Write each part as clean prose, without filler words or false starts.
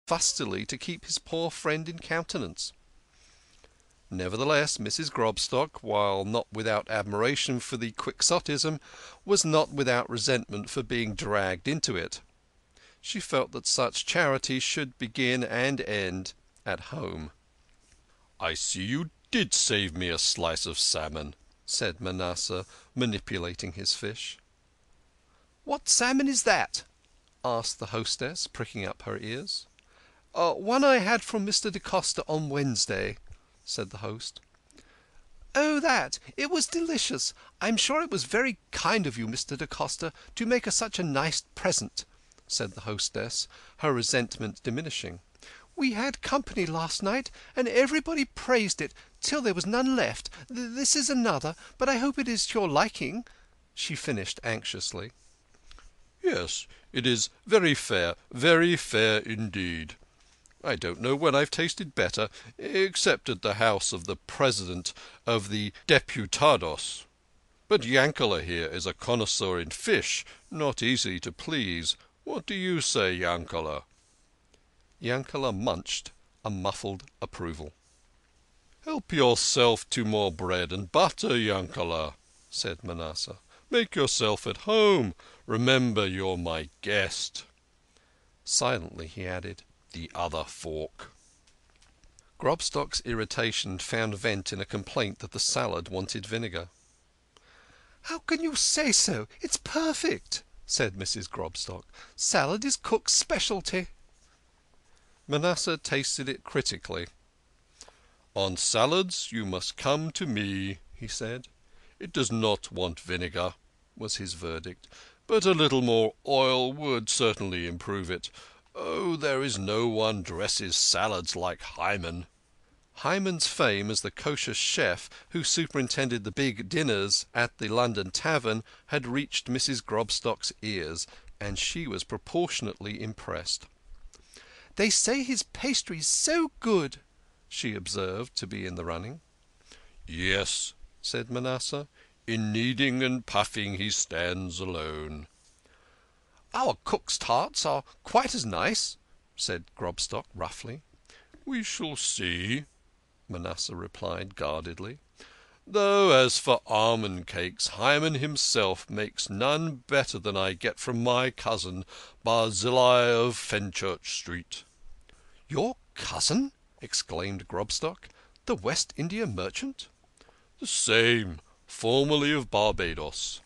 fustily to keep his poor friend in countenance. Nevertheless, Mrs. Grobstock, while not without admiration for the quixotism, was not without resentment for being dragged into it. She felt that such charity should begin and end at home. " I see you did save me a slice of salmon," said Manasseh, manipulating his fish. "What salmon is that?" asked the hostess, pricking up her ears. " One I had from Mr. da Costa on Wednesday," said the host. " Oh, that ! It was delicious. I am sure it was very kind of you, Mr. da Costa, to make us such a nice present," said the hostess, her resentment diminishing. " We had company last night, and everybody praised it till there was none left. This is another, but I hope it is to your liking," she finished anxiously. " Yes, it is very fair indeed. I don't know when I've tasted better, except at the house of the President of the Deputados. But Yankele here is a connoisseur in fish, not easy to please. What do you say, Yankele? " Yankele munched a muffled approval. " Help yourself to more bread and butter, Yankele," said Manasseh. " Make yourself at home. Remember you're my guest." Silently he added, " The other fork." Grobstock's irritation found vent in a complaint that the salad wanted vinegar. " How can you say so? It's perfect," said Mrs. Grobstock. " Salad is cook's specialty." Manasseh tasted it critically. " On salads you must come to me," he said. " It does not want vinegar," was his verdict, " but a little more oil would certainly improve it. Oh, there is no one dresses salads like Hyman." Hyman's fame as the kosher chef who superintended the big dinners at the London Tavern had reached Mrs. Grobstock's ears, and she was proportionately impressed. " They say his pastry's so good," she observed to be in the running. " Yes," said Manasseh, " in kneading and puffing he stands alone." " Our cook's tarts are quite as nice," said Grobstock roughly. " We shall see," Manasseh replied guardedly. " Though as for almond cakes, Hyman himself makes none better than I get from my cousin Barzillai of Fenchurch Street." " Your cousin !" exclaimed Grobstock. " The West India merchant? "" The same. Formerly of Barbados.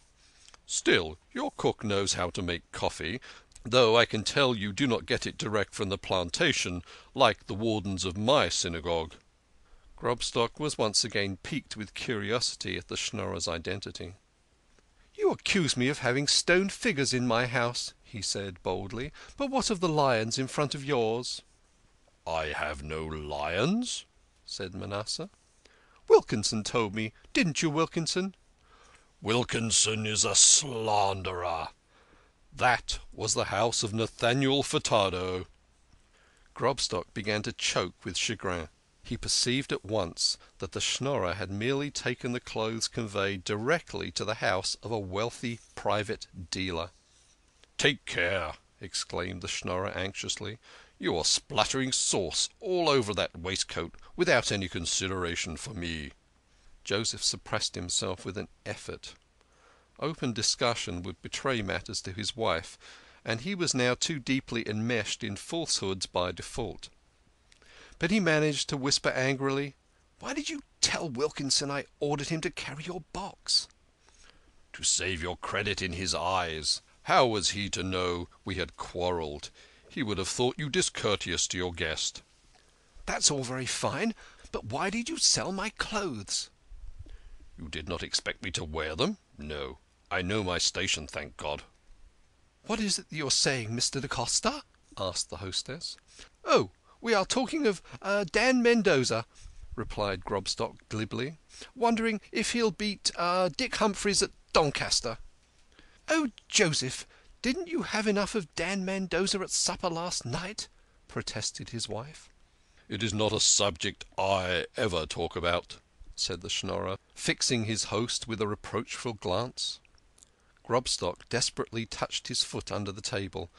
Still, your cook knows how to make coffee, though I can tell you do not get it direct from the plantation, like the wardens of my Synagogue." Grobstock was once again piqued with curiosity at the Schnorrer's identity. " You accuse me of having stone figures in my house," he said boldly, " but what of the lions in front of yours? "" I have no lions," said Manasseh. " Wilkinson told me, didn't you, Wilkinson? "" Wilkinson is a slanderer. That was the house of Nathaniel Furtado." Grobstock began to choke with chagrin. He perceived at once that the Schnorrer had merely taken the clothes conveyed directly to the house of a wealthy private dealer. " Take care !" exclaimed the Schnorrer anxiously. " You are spluttering sauce all over that waistcoat without any consideration for me." Joseph suppressed himself with an effort. Open discussion would betray matters to his wife, and he was now too deeply enmeshed in falsehoods by default. But he managed to whisper angrily, " Why did you tell Wilkinson I ordered him to carry your box? "" To save your credit in his eyes. How was he to know we had quarrelled? He would have thought you discourteous to your guest." " That's all very fine, but why did you sell my clothes? "" You did not expect me to wear them? No. I know my station, thank God." " What is it you are saying, Mr. da Costa? " asked the hostess. " Oh, we are talking of Dan Mendoza," replied Grobstock glibly. " Wondering if he'll beat Dick Humphreys at Doncaster." " Oh, Joseph, didn't you have enough of Dan Mendoza at supper last night?" protested his wife. " It is not a subject I ever talk about," said the Schnorrer, fixing his host with a reproachful glance. Grobstock desperately touched his foot under the table.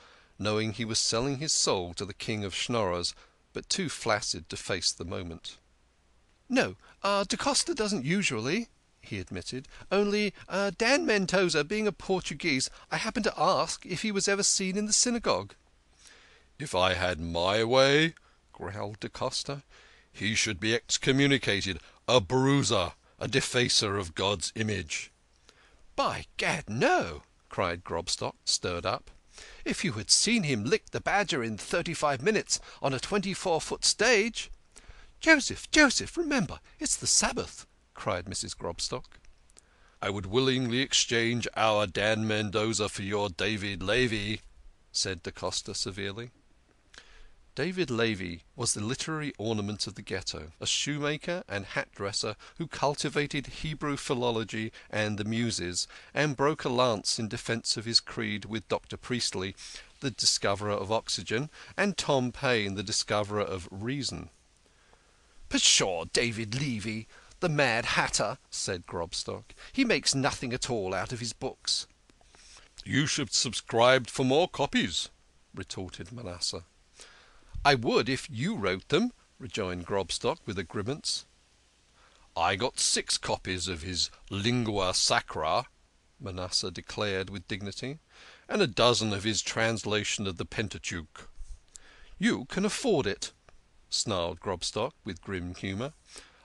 knowing he was selling his soul to the King of Schnorrers, but too flaccid to face the moment. "No, da Costa doesn't usually," he admitted. "Only Dan Mendoza, being a Portuguese, I happened to ask if he was ever seen in the synagogue." If I had my way, growled da Costa, he should be excommunicated, a bruiser, a defacer of God's image. "By gad, no!" cried Grobstock, stirred up. "If you had seen him lick the Badger in 35 minutes on a 24-foot stage—" Joseph, remember, it's the Sabbath," cried Mrs. Grobstock. I would willingly exchange our Dan Mendoza for your David Levy, said da Costa severely. David Levy was the literary ornament of the ghetto, a shoemaker and hat dresser who cultivated Hebrew philology and the Muses, and broke a lance in defence of his creed with Dr. Priestley, the discoverer of oxygen, and Tom Paine, the discoverer of reason. "Pshaw, David Levy, the Mad Hatter," said Grobstock. "He makes nothing at all out of his books." You should subscribe for more copies, retorted Manasseh. "I would if you wrote them," rejoined Grobstock with a grimace. I got 6 copies of his Lingua Sacra, Manasseh declared with dignity, and a dozen of his translation of the Pentateuch. "You can afford it," snarled Grobstock with grim humour.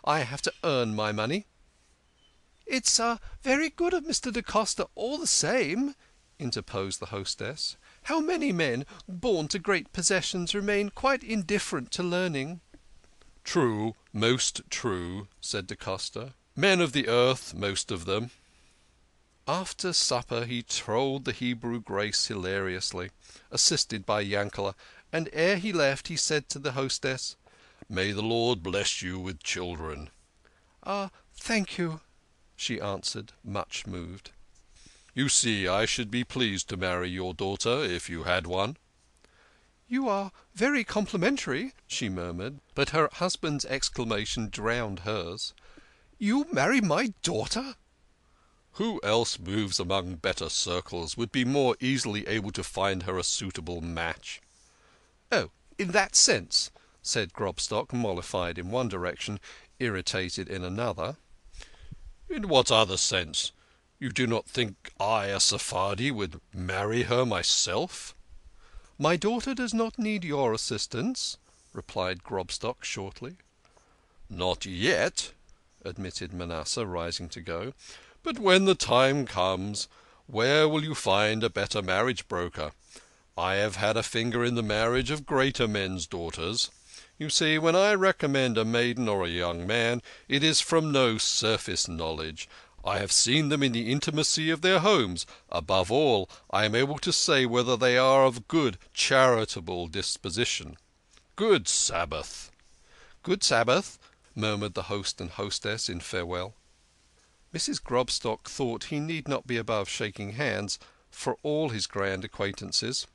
"I have to earn my money." "It's very good of Mr. da Costa all the same," interposed the hostess. "How many men born to great possessions remain quite indifferent to learning." True, most true, said da Costa. Men of the earth, most of them. After supper he trolled the Hebrew grace hilariously, assisted by Yankele, and ere he left he said to the hostess, May the Lord bless you with children. Thank you," she answered, much moved. You see, I should be pleased to marry your daughter if you had one. "You are very complimentary," she murmured, but her husband's exclamation drowned hers. "You marry my daughter?" Who else moves among better circles would be more easily able to find her a suitable match? "Oh, in that sense," said Grobstock, mollified in one direction, irritated in another. In what other sense? You do not think I, a Sephardi, would marry her myself? "My daughter does not need your assistance," replied Grobstock shortly. Not yet, admitted Manasseh, rising to go. But when the time comes, where will you find a better marriage broker? I have had a finger in the marriage of greater men's daughters. You see, when I recommend a maiden or a young man, it is from no surface knowledge. I have seen them in the intimacy of their homes. Above all, I am able to say whether they are of good, charitable disposition. Good Sabbath. "Good Sabbath," murmured the host and hostess in farewell. Mrs. Grobstock thought he need not be above shaking hands for all his grand acquaintances.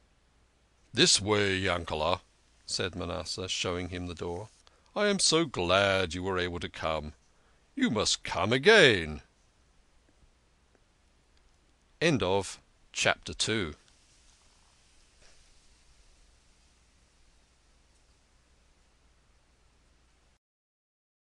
This way, Yankele, said Manasseh, showing him the door. I am so glad you were able to come. You must come again. End of Chapter 2